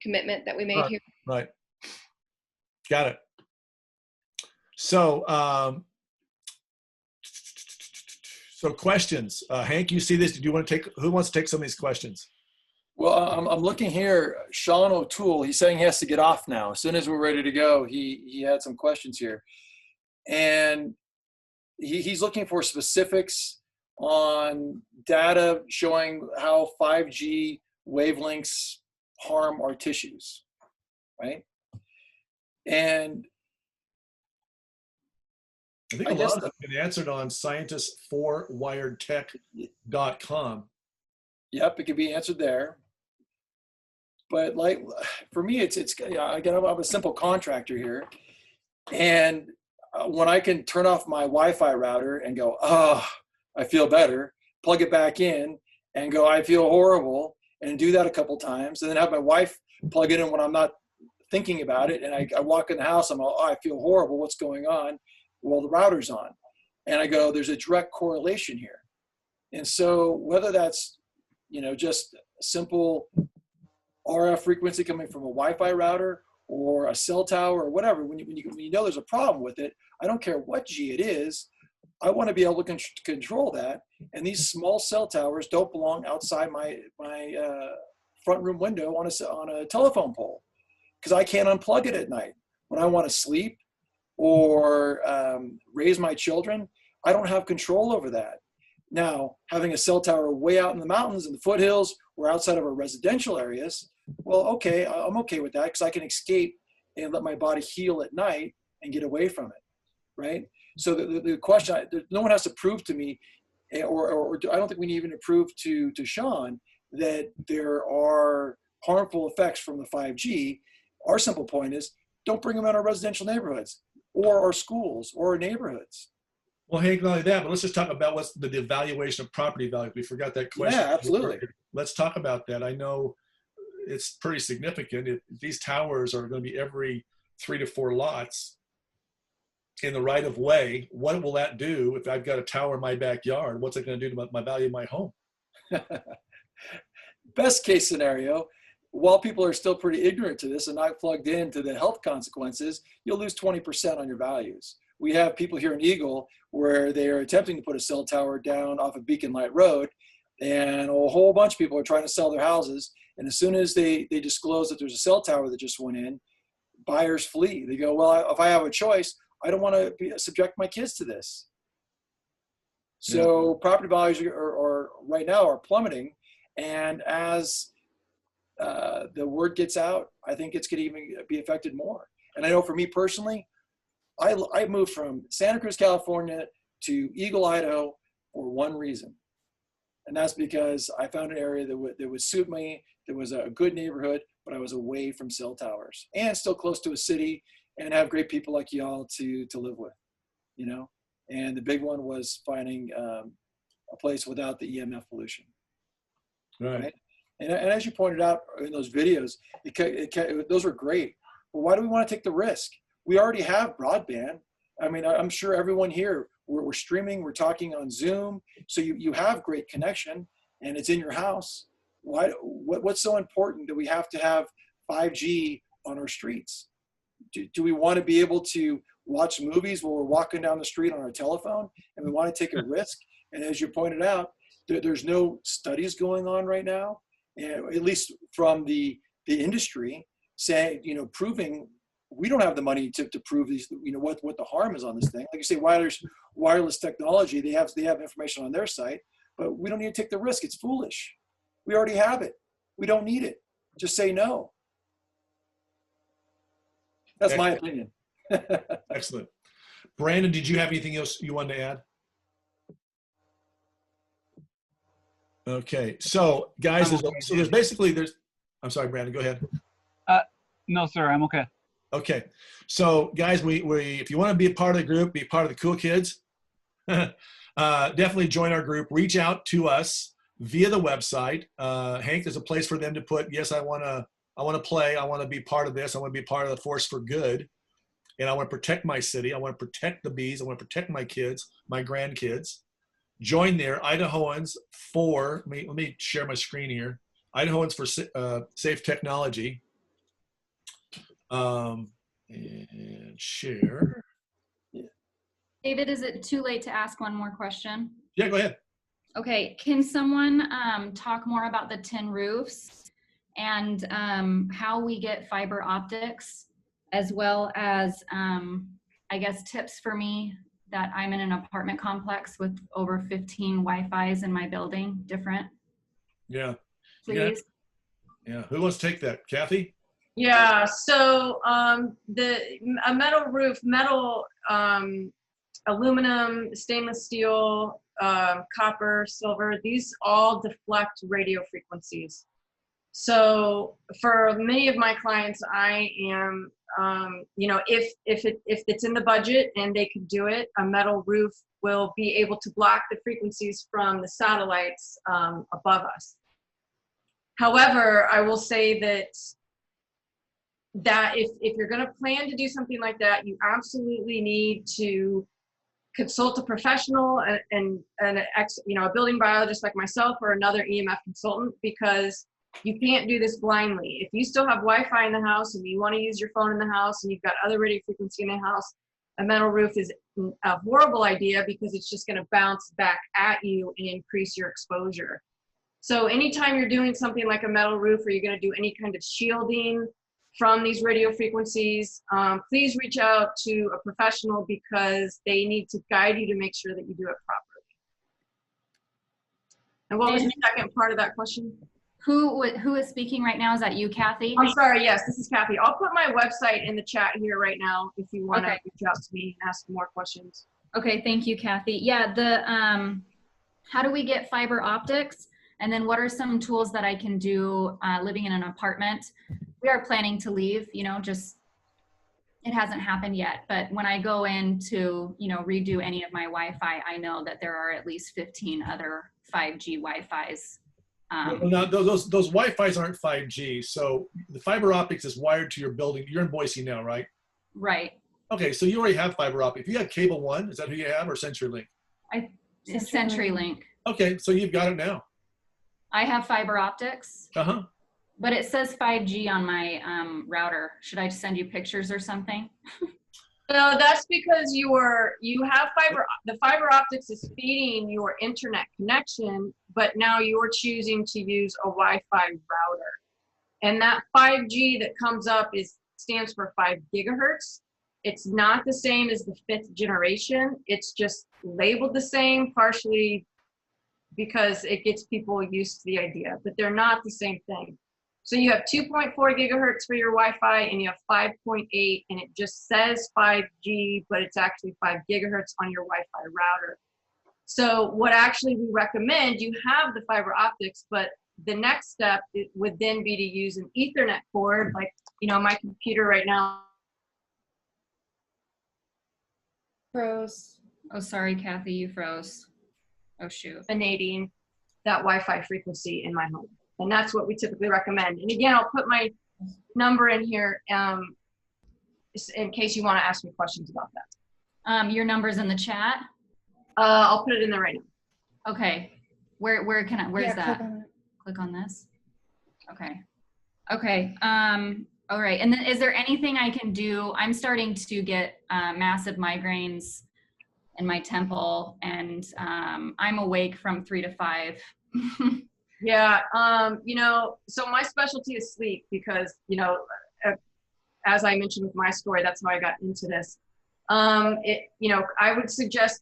commitment that we made here? Right. Got it. So, so questions. Hank, you see this? Do you want to who wants to take some of these questions? Well, I'm looking here. Sean O'Toole, he's saying he has to get off now. As soon as we're ready to go, he had some questions here. And he's looking for specifics on data showing how 5G wavelengths harm our tissues, right? And I think a lot of them have been answered on scientists4wiredtech.com. Yep, it could be answered there. But like for me, I'm a simple contractor here, and when I can turn off my Wi-Fi router and go, oh, I feel better, plug it back in and go, I feel horrible, and do that a couple times, and then have my wife plug it in when I'm not thinking about it, and I walk in the house, I'm all, oh, I feel horrible, what's going on? Well, the router's on. And I go, there's a direct correlation here. And so whether that's, just a simple RF frequency coming from a Wi-Fi router or a cell tower or whatever, when you know there's a problem with it, I don't care what G it is, I want to be able to control that. And these small cell towers don't belong outside my front room window on a telephone pole, because I can't unplug it at night. When I want to sleep or raise my children, I don't have control over that. Now, having a cell tower way out in the mountains and the foothills or outside of our residential areas, well, okay, I'm okay with that, because I can escape and let my body heal at night and get away from it, right? So the question, no one has to prove to me, or I don't think we need even to prove to Sean that there are harmful effects from the 5G. Our simple point is, don't bring them in our residential neighborhoods or our schools or our neighborhoods. Well, Hank, not only that, but let's just talk about what's the evaluation of property value. We forgot that question. Yeah, absolutely. Let's talk about that. I know it's pretty significant. If these towers are going to be every 3 to 4 lots in the right of way, what will that do if I've got a tower in my backyard? What's it going to do to my value of my home? Best case scenario, while people are still pretty ignorant to this and not plugged into the health consequences, you'll lose 20% on your values. We have people here in Eagle where they are attempting to put a cell tower down off of Beacon Light Road, and a whole bunch of people are trying to sell their houses. And as soon as they disclose that there's a cell tower that just went in, buyers flee. They go, well, if I have a choice, I don't want to subject my kids to this. So property values are right now are plummeting. And as the word gets out, I think it's going to even be affected more. And I know for me personally, I moved from Santa Cruz, California to Eagle, Idaho for one reason. And that's because I found an area that would suit me. There was a good neighborhood, but I was away from cell towers and still close to a city and have great people like y'all to live with, And the big one was finding a place without the EMF pollution. Right. And as you pointed out in those videos, those were great. But why do we want to take the risk? We already have broadband. I mean, I'm sure everyone here, we're streaming, we're talking on Zoom. So you have great connection and it's in your house. What's so important that we have to have 5G on our streets? Do we want to be able to watch movies while we're walking down the street on our telephone, and we want to take a risk? And as you pointed out, there's no studies going on right now, at least from the industry, saying, proving we don't have the money to prove these, what the harm is on this thing. Like you say, wireless technology, they have information on their site, but we don't need to take the risk. It's foolish. We already have it. We don't need it. Just say no. That's my opinion. Excellent. Brandon, did you have anything else you wanted to add? Okay, so guys, I'm sorry, Brandon, go ahead. No, sir, I'm okay. Okay, so guys, we if you want to be a part of the group, be part of the cool kids, definitely join our group. Reach out to us via the website. Hank, there's a place for them to put, yes, I want to play. I want to be part of this. I want to be part of the force for good. And I want to protect my city. I want to protect the bees. I want to protect my kids, my grandkids. Join there, Idahoans for, let me share my screen here. Idahoans for Safe Technology. And share. David, is it too late to ask one more question? Yeah, go ahead. Okay, can someone talk more about the tin roofs and how we get fiber optics, as well as, I guess, tips for me that I'm in an apartment complex with over 15 Wi-Fis in my building, different? Yeah. Please. Yeah, who wants to take that? Kathy? Yeah, so a metal roof, aluminum, stainless steel, copper, silver, these all deflect radio frequencies. So for many of my clients, I am, if it's in the budget and they could do it, a metal roof will be able to block the frequencies from the satellites above us. However, I will say that if you're going to plan to do something like that, you absolutely need to consult a professional and a building biologist like myself or another EMF consultant, because you can't do this blindly. If you still have Wi-Fi in the house and you want to use your phone in the house and you've got other radio frequency in the house, a metal roof is a horrible idea because it's just going to bounce back at you and increase your exposure. So anytime you're doing something like a metal roof, or you're going to do any kind of shielding from these radio frequencies, please reach out to a professional, because they need to guide you to make sure that you do it properly. And what was the second part of that question? Who is speaking right now? Is that you, Kathy? I'm sorry, yes, this is Kathy. I'll put my website in the chat here right now if you want to reach out to me and ask more questions. Okay, thank you, Kathy. Yeah, how do we get fiber optics? And then what are some tools that I can do living in an apartment? We are planning to leave, just, it hasn't happened yet. But when I go in to, redo any of my Wi-Fi, I know that there are at least 15 other 5G Wi-Fis. Now, those Wi-Fis aren't 5G. So the fiber optics is wired to your building. You're in Boise now, right? Right. Okay, so you already have fiber optic. If you have Cable One, is that who you have, or CenturyLink? CenturyLink. Okay, so you've got it now. I have fiber optics. Uh-huh. But it says 5G on my router. Should I send you pictures or something? No, that's because you have fiber. The fiber optics is feeding your internet connection, but now you're choosing to use a Wi-Fi router. And that 5G that comes up stands for 5 gigahertz. It's not the same as the 5th generation. It's just labeled the same, partially because it gets people used to the idea, but they're not the same thing. So you have 2.4 gigahertz for your Wi-Fi, and you have 5.8, and it just says 5G, but it's actually 5 gigahertz on your Wi-Fi router. So what actually we recommend, you have the fiber optics, but the next step would then be to use an Ethernet cord, like, my computer right now. Froze. Oh, sorry, Kathy, you froze. Oh, shoot. Eliminating that Wi-Fi frequency in my home. And that's what we typically recommend. And again, I'll put my number in here in case you want to ask me questions about that. Your number's in the chat? I'll put it in there right now. Okay. Where's that? Click on this. Okay. Okay. All right. And then is there anything I can do? I'm starting to get massive migraines in my temple, and I'm awake from 3 to 5. Yeah. So my specialty is sleep because, as I mentioned with my story, that's how I got into this. I would suggest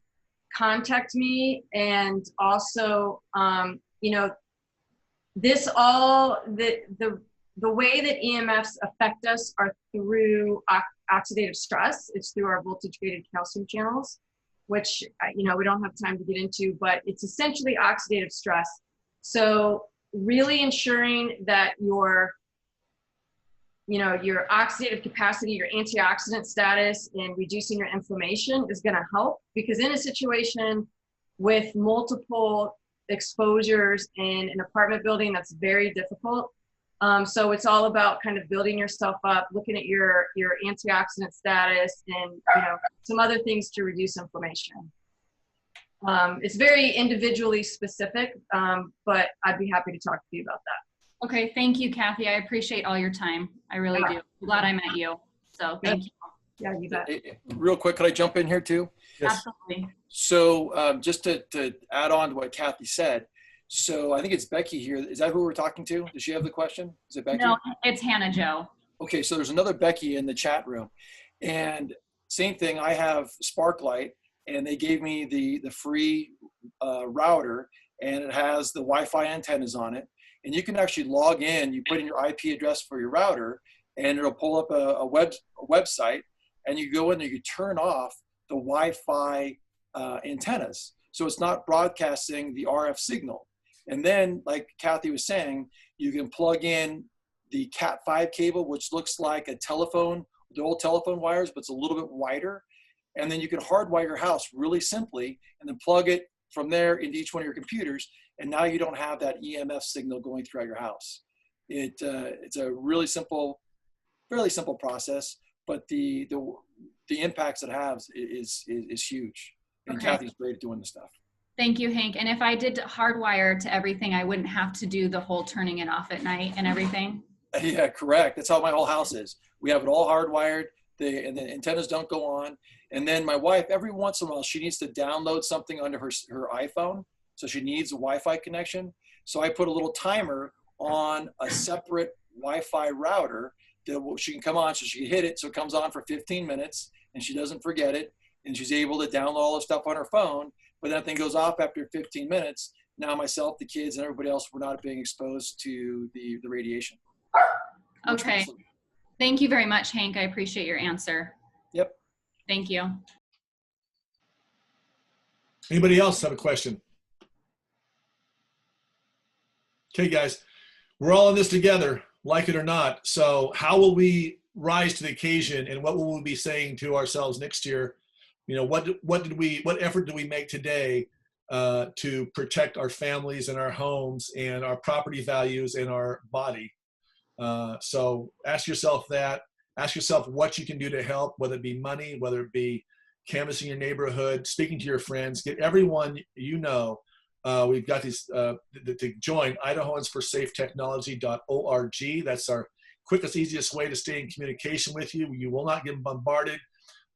contact me, and also, the way that EMFs affect us are through oxidative stress. It's through our voltage-gated calcium channels, which, we don't have time to get into, but it's essentially oxidative stress. So really ensuring that your oxidative capacity, your antioxidant status, and reducing your inflammation is going to help, because in a situation with multiple exposures in an apartment building, that's very difficult. So it's all about kind of building yourself up, looking at your antioxidant status, and some other things to reduce inflammation. It's very individually specific, but I'd be happy to talk to you about that. Okay, thank you, Kathy. I appreciate all your time. I really do. I'm glad I met you. So thank you. Yeah, you bet. Real quick, could I jump in here too? Yes. Absolutely. So just to add on to what Kathy said, so I think it's Becky here. Is that who we're talking to? Does she have the question? Is it Becky? No, it's Hannah Jo. Okay, so there's another Becky in the chat room. And same thing, I have Sparklight, and they gave me the free router, and it has the Wi-Fi antennas on it. And you can actually log in, you put in your IP address for your router, and it'll pull up a website, and you go in there, you turn off the Wi-Fi antennas. So it's not broadcasting the RF signal. And then, like Kathy was saying, you can plug in the Cat5 cable, which looks like a telephone, the old telephone wires, but it's a little bit wider. And then you can hardwire your house really simply, and then plug it from there into each one of your computers. And now you don't have that EMF signal going throughout your house. It's a really simple, fairly simple process, but the impacts it has is huge. And Okay. Kathy's great at doing this stuff. Thank you, Hank. And if I did hardwire to everything, I wouldn't have to do the whole turning it off at night and everything? Yeah, correct. That's how my whole house is. We have it all hardwired. And the antennas don't go on. And then my wife, every once in a while, she needs to download something onto her iPhone. So she needs a Wi-Fi connection. So I put a little timer on a separate Wi-Fi router that she can come on, so she can hit it. So it comes on for 15 minutes and she doesn't forget it. And she's able to download all the stuff on her phone. But that thing goes off after 15 minutes. Now myself, the kids, and everybody else, we're not being exposed to the radiation. Okay. Thank you very much, Hank. I appreciate your answer. Yep. Thank you. Anybody else have a question? Okay, guys, we're all in this together, like it or not. So how will we rise to the occasion, and what will we be saying to ourselves next year? What effort do we make today to protect our families and our homes and our property values and our body? So ask yourself that. Ask yourself what you can do to help, whether it be money, whether it be canvassing your neighborhood, speaking to your friends, get everyone we've got these to join idahoansforsafetechnology.org. That's our quickest, easiest way to stay in communication with you. You will not get bombarded.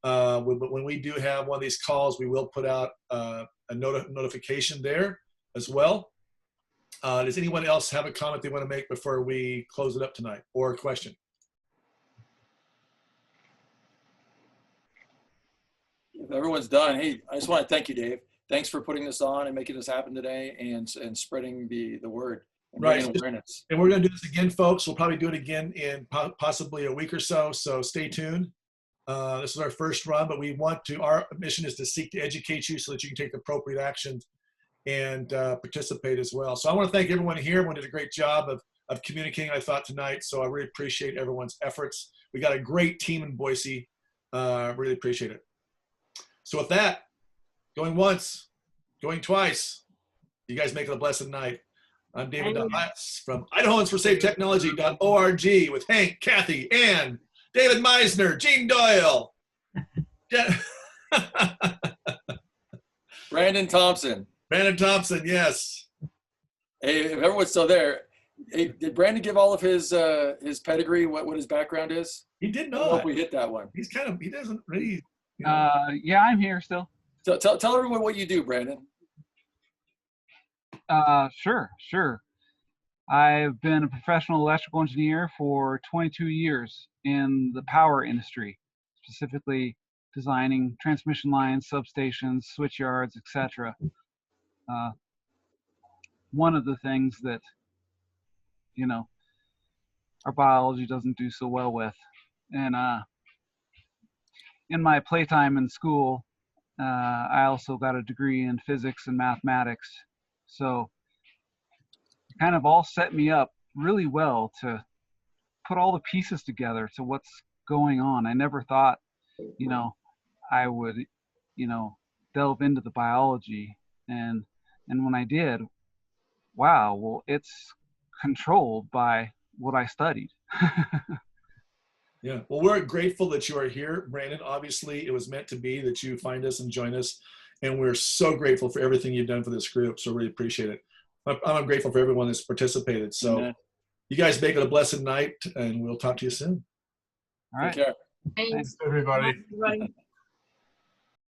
When we do have one of these calls, we will put out a notification there as well. Does anyone else have a comment they want to make before we close it up tonight, or a question? If everyone's done, hey, I just want to thank you, Dave. Thanks for putting this on and making this happen today, and spreading the word and bringing awareness. And we're going to do this again, folks. We'll probably do it again in possibly a week or so. So stay tuned. This is our first run, but our mission is to seek to educate you so that you can take the appropriate actions and participate as well. So I want to thank everyone here. Everyone did a great job of communicating, I thought, tonight. So I really appreciate everyone's efforts. We got a great team in Boise. Really appreciate it. So with that, going once, going twice, you guys make it a blessed night. I'm David Hatz from IdahoansForSafeTechnology.org with Hank, Kathy, Ann, David Meisner, Gene Doyle. Brandon Thompson. Brandon Thompson, yes. Hey, if everyone's still there, hey, did Brandon give all of his pedigree, what his background is? He did I don't know not. if we hit that one. He doesn't really. Yeah, I'm here still. Tell everyone what you do, Brandon. Sure. I've been a professional electrical engineer for 22 years in the power industry, specifically designing transmission lines, substations, switch yards, etc. One of the things that, our biology doesn't do so well with. And in my playtime in school, I also got a degree in physics and mathematics. So it kind of all set me up really well to put all the pieces together to what's going on. I never thought, I would, delve into the biology. And when I did, wow, well, it's controlled by what I studied. Yeah, well, we're grateful that you are here, Brandon. Obviously, it was meant to be that you find us and join us, and we're so grateful for everything you've done for this group, so really appreciate it. I'm grateful for everyone that's participated, so you guys make it a blessed night, and we'll talk to you soon. All right. Take care. Thanks, everybody. everybody.